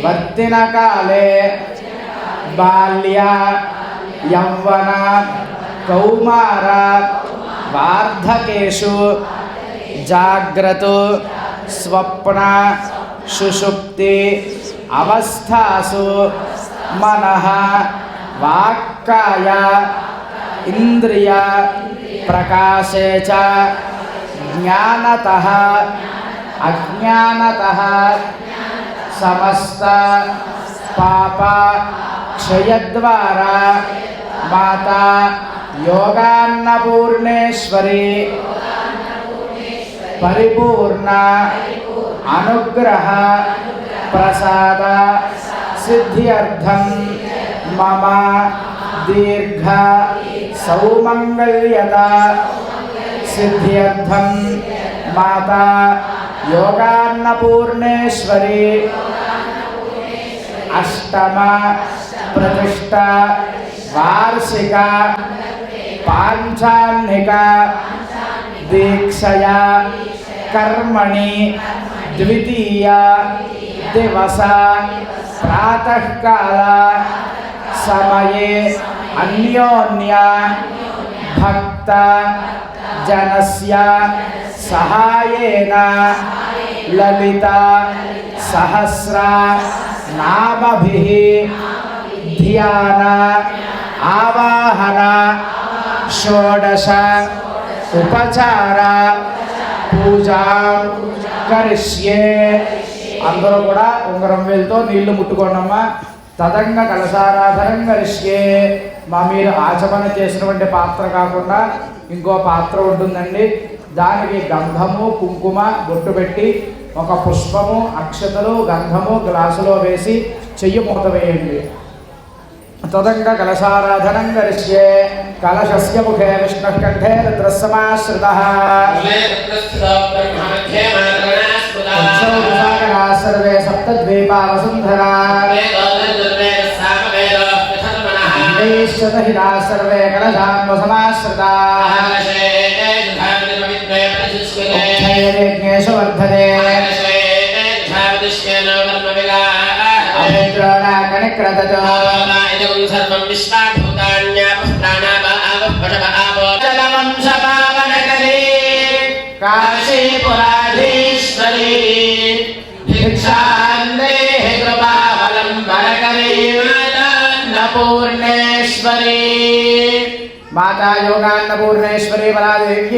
वर्तिन काले बाल्य यौवन कौमार वार्धकेषु जाग्रत स्वप्न सुषुप्ति अवस्थासु मनः वाक्काय इंद्रिय प्रकाशे च ज्ञानतः अज्ञानतः समस्त पाप क्षयद्वारा माता योगान्नपूर्णेश्वरी परिपूर्ण अनुग्रह प्रसाद सिद्ध्यर्थं मम दीर्घ सौमंगल्यता सिद्ध्यर्थं माता योगान्नपूर्णेश्वरी अष्टम प्रतिष्ठा वार्षिक पांचान्निक दीक्षया कर्मणि द्वितीय दिवस प्रातः काल समये अन्योन्य भक्त जनस्य सहायेन ललिता सहस्र नामभिः ध्यान आवाहन षोडश उपचार पूजा करिष्ये अंदरू कूडा ఉంగరం వేలుతో నీళ్లు ముట్టుకోండమ్మా తదంగ కలశారాధనం కరిష్యే మా మీరు ఆచమన చేసినటువంటి పాత్ర కాకుండా ఇంకో పాత్ర ఉంటుందండి దానికి గంధము కుంకుమ బొట్టు పెట్టి ఒక పుష్పము అక్షతలు గంధము గ్లాసులో వేసి చెయ్యి మూత వేయండి తదంగ కలశారాధనం కరిష్యే కలశస్య ముఖే విష్ణుః కంఠే రుద్రస్సమాశ్రితః सर्वे सप्तद्वीपा वसुन्धरा सर्वे कलशान्वसमाश्रिताः वर्धते काशीपुराधीश्वरी भिक्षान्देहि कृपावलम्बनकरी अन्नपूर्णेश्वरी माता योगान्नपूर्णेश्वरी बलादेवी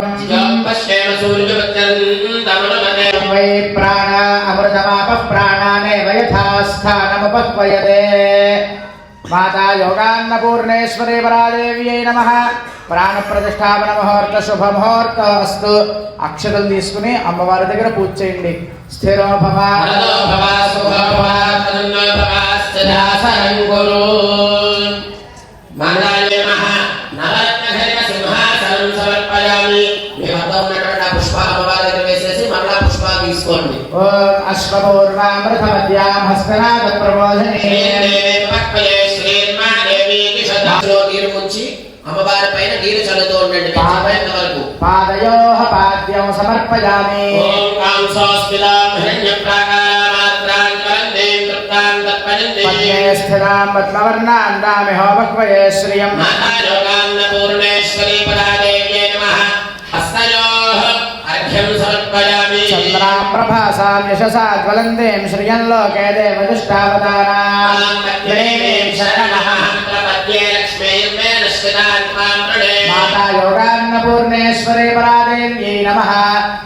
वै प्राण अमृतमापः प्राणानेव यथा स्थानमुपह्वयते माता योगान्नपूर्णेश्वरी बलादेव्यै नमः प्राण प्रतिष्ठापन मुहूर्त शुभ मुहूर्त अस्तु अक्षतలు తీసుకుని అమ్మవారి దగ్గర పూజ చేయండి స్థిరో భవ సుఖో భవ తన్నో భవ స్థిరాసనం గురు మంగళాయ నమః నవరత్నఘటిక సింహాసనం సమర్పయామి మీ వద్ద ఉన్నటువంటి పుష్పాలు అమ్మవారి దగ్గర వేసేసి మరలా పుష్పాలు తీసుకోండి ఓం అశ్వపూర్వామృతమధ్యాం హస్తనాద ప్రబోధనే పక్వయే శ్రీర్మాదేవి కిషదాలో నీరు ముంచి అమ్మవారి పైన నీరు చల్లుతూ ఉండండి పాదయంత వరకు పాదయోః పాద్యం సమర్పయామి ఓం కాంసోస్మిలాం హిరణ్యప్రాకారమాత్రాం కలందేం తృప్తాం తత్పజంతి పద్మే స్థిరాం పద్మవర్ణాం దామి హోమక్వయే శ్రియం మాతా యోగాన్నపూర్ణేశ్వరీ పరాదేవ్యై నమః హస్తయోః అర్ఘ్యం సమర్పయామి చంద్రాం ప్రభాసాం యశసా జ్వలందేం శ్రియం లోకే దేవదుష్టావతారాం దేవీం శరణః ప్రపద్యే లక్ష్మీర్మే माता योगान्नपूर्णेश्वरी परादेव्यै नमः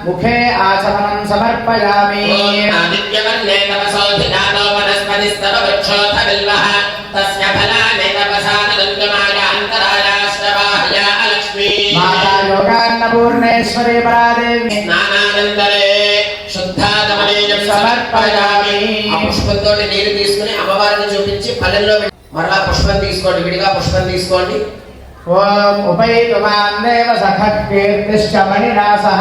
मुखे आचमनं समर्पयामि आदित्यवर्णे तपसोऽधिजातो वनस्पतिस्तव वृक्षोऽथ बिल्वः तस्य फलानि तपसादन्तमायान्तरायाश्रवाहया लक्ष्मी माता योगान्नपूर्णेश्वरी परादेव्यै स्नानानन्तरे शुद्धागमनीयं समर्पयाమి ఆ పుష్పంతోటి నీరు తీసుకుని అమ్మవారిని చూపించి పల్లెల్లో మరలా పుష్పం తీసుకోండి విడిగా పుష్పం తీసుకోండి ఓం ఉపైతుమాన్ దేవ సఖః కీర్తిశ్చ మణినా సహ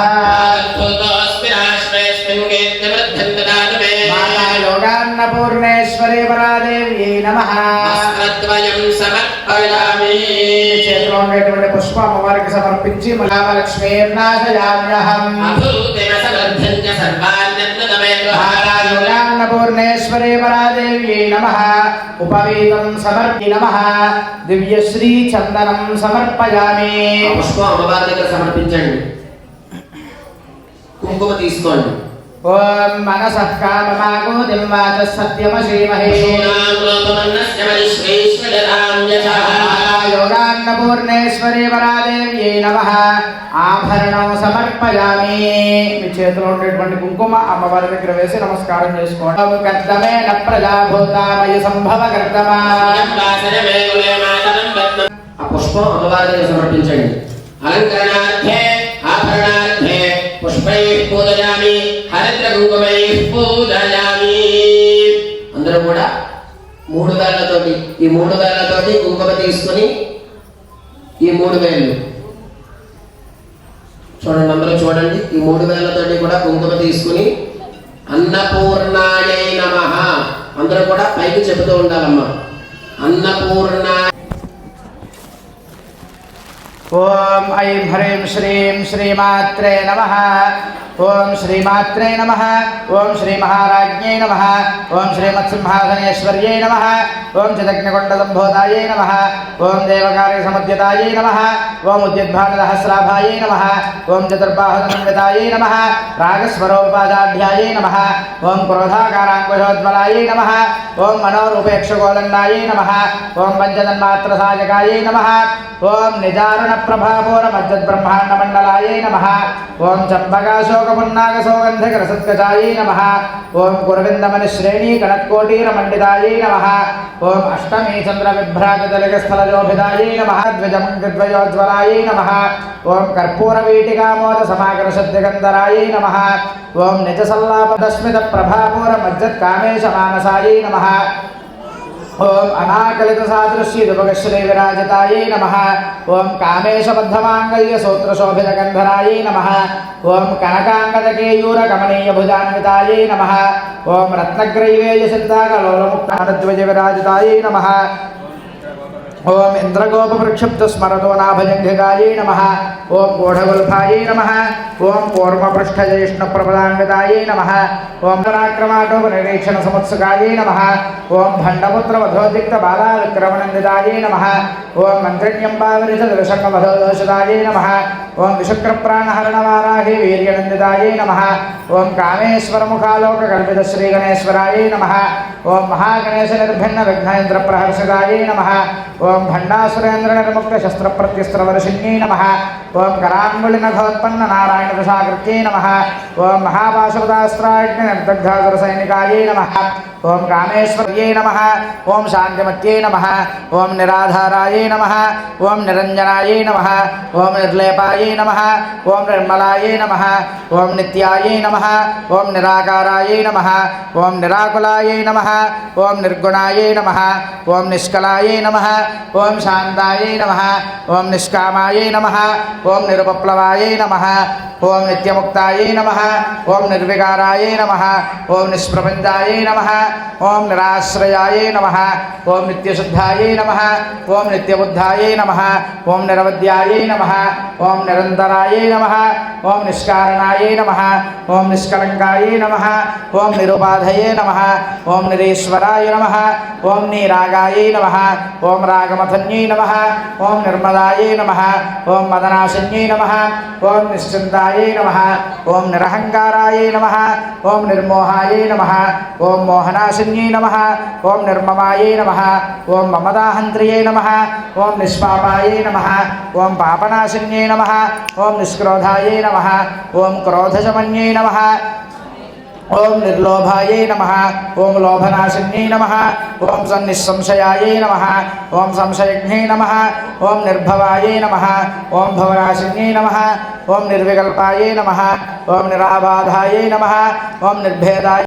మాతా యోగాన్నపూర్ణేశ్వరీ పరాదేవ్యై నమః వస్త్రద్వయం సమర్పయామి చేతిలో ఉండేటువంటి పుష్పం అమ్మవారికి సమర్పించి మహాలక్ష్మీర్నాశయామ్యహం మాతా యోగాన్న योगान्नपूर्णेश्वरे परादेव्यै नमः उपवीतं समर्पि नमः दिव्यश्री चन्दनं समर्पयामि पुष्पं अम्मवाరి దగ్గర సమర్పించండి కుంకుమ తీసుకోండి ओम मनसः काममागोदिं वाचः सत्यमशीमहे योगान्नपूर्णेश्वरी वरादेव्यै नमः ఆభరణం సమర్పయామి మీ చేతిలో ఉండేటువంటి కుంకుమ అమ్మవారి దగ్గర వేసి నమస్కారం చేసుకోండి కర్తమేన ప్రజాభూతామయ సంభవ కర్తమా ఆ పుష్పం అమ్మవారి దగ్గర సమర్పించండి అలంకరణార్థే ఆభరణార్థే పుష్పైః పూజయామి హరిద్ర కుంకుమైః పూజయామి అందరూ కూడా మూడు వేళ్లతోటి ఈ మూడు వేళ్లతోటి కుంకుమ తీసుకొని ఈ మూడు వేళ్ళు చూడండి అందరూ చూడండి ఈ మూడు వేళ్లతోటి కూడా కుంకుమ తీసుకుని అన్నపూర్ణాయై నమః అందరూ కూడా పైకి చెబుతూ ఉండాలమ్మా అన్నపూర్ణాయ ఓం ఐం హ్రీం శ్రీం శ్రీమాత్రే నమః ఓం శ్రీమాత్రే నమః ఓం శ్రీ మహారాజ్ఞై నమః ఓం శ్రీమత్సింహాసనేశ్వర్యై నమః ఓం చిదగ్నికొండసంభూతాయై నమః ఓం దేవకార్యసముద్యతాయై నమః ఓం ఉద్యుద్భానసహస్రాభాయై నమః ఓం చతుర్బాహుసంవితాయై నమః రాగస్వరూపాదాఢ్యాయై నమః ఓం క్రోధాకారాంకుశోజ్వలాయై నమః ఓం మనోరూపేక్షగోదండాయై నమః ఓం పంచతన్మాత్రసాయకాయై నమః ఓం నిజారుణ ప్రభాపూరమజ్జద్బ్రహ్మాండమండలాయై నమః ఓం చంపకాశోకపున్నాగసౌగంధకరసత్కచాయై నమః ఓం కురవిందమనిశ్రేణీ కణత్కోటీరమండితాయై నమః ఓం అష్టమీ చంద్రవిభ్రాజదలిగస్థలజోభిదాయై నమః ద్విజమంగద్వయోజ్వలాయై నమః ఓం కర్పూరవీటికామోదసమాకరశబ్దగంధరాయై నమః ఓం నిజసల్లాపదస్మిత ప్రభాపూరమజ్జత్కామేశమానసాయై నమః ఓం అనాకలిత సాదృశ్యదుపగశ్రీ విరాజితాయై నమః ఓం కామేశబద్ధమాంగళ్య సూత్రశోభిత గంధరాయై నమః ఓం కనకాంగదకేయూర కమనీయ భుజాన్వితాయై నమః ఓం రత్నగ్రైవేయ సిద్ధాకలోలముక్తానద్వజ విరాజితాయై నమః ఓం ఇంద్రగోపవృక్షప్త స్మరతో నాభజంఘికాయై నమః ఓం గూఢగుల్ఫాయై నమః ఓం కూర్మపృష్ఠజైష్ణుప్రపదాన్వితాయై నమః ఓం పరాక్రమాటోపనిరీక్షణ సముత్సుకాయై నమః ఓం భండపుత్ర వధోదిక్త బాలావిక్రమనందితాయై నమః ఓం మంత్రిణ్యంబావిరిషదృషంగవధోదోషితాయై నమః ఓం విశుక్రప్రాణహరణవారాహి వీర్యనందితాయై నమః ఓం కామేశ్వరముఖాలోకకల్పిత శ్రీగణేశ్వరాయై నమః ఓం మహాగణేశ నిర్భిన్న విఘ్నేంద్ర ప్రహర్షితాయై నమః ఓం భండాసురేంద్ర నిర్ముక్త శస్త్ర ప్రత్యస్త్రవర్షిణ్యై నమః ఓం కరాంగుళినఘోత్పన్న నారాయణ దశాకృత్యై నమః ఓం మహాపాశుపదాస్త్రాగ్ని నిర్దగ్ధాసుర సైనికాయై నమః ఓం కామేశ్వర్యై నమః ఓం శాంతిమత్యై నమః ఓం నిరాధారాయై నమః ఓం నిరంజనాయై నమః ఓం నిర్లేపాయై నమః ఓం నిర్మలాయై నమః ఓం నిత్యాయై నమః ఓం నిరాకారాయై నమః ఓం నిరాకులాయై నమః ఓం నిర్గుణాయై నమః ఓం నిష్కలాయై నమః ఓం శాంతాయై నమః ఓం నిష్కామాయై నమః ఓం నిరుపప్లవాయై నమః ఓం నిత్యముక్తాయై నమః ఓం నిర్వికారాయై నమః ఓం నిష్ప్రపంచాయై నమః ఓం నిరాశ్రయాయై నమః ఓం నిత్యశుద్ధాయై నమః ఓం నిత్యబుద్ధాయై నమః ఓం నిరవధ్యాయై నమః ఓం నిరంతరాయై నమః ఓం నిష్కారణాయై నమః ఓం నిష్కలంకాయై నమః ఓం నిరుపాధయే నమః ఓం నిరీశ్వరాయ నమః ఓం నీరాగాయై నమః ఓం రాగమథన్యై నమః ఓం నిర్మదాయై నమః ఓం మదనాశన్యై నమః ఓం నిశ్చింతాయై నమః ఓం నిరహంకారాయై నమః ఓం నిర్మోహాయై నమః ఓం మోహనాశన్యై నమః ఓం నిర్మమాయై నమః ఓం మమదాహంత్రియై నమః ఓం నిష్పాపాయై నమః ఓం పాపనాశన్యై నమః ఓం నిష్క్రోధాయై నమః ఓం క్రోధశమన్యై నమః ఓం నిర్లోభాయై నమః ఓం లోభనాశిన్యై నమః ఓం సన్నిస్సంశయాయై నమః ఓం సంశయజ్ఞై నమః ఓం నిర్భవాయై నమః ఓం భవనాశిన్యై నమః ఓం నిర్వికల్పాయై నమః ఓం నిరాబాధాయై నమః ఓం నిర్భేదాయ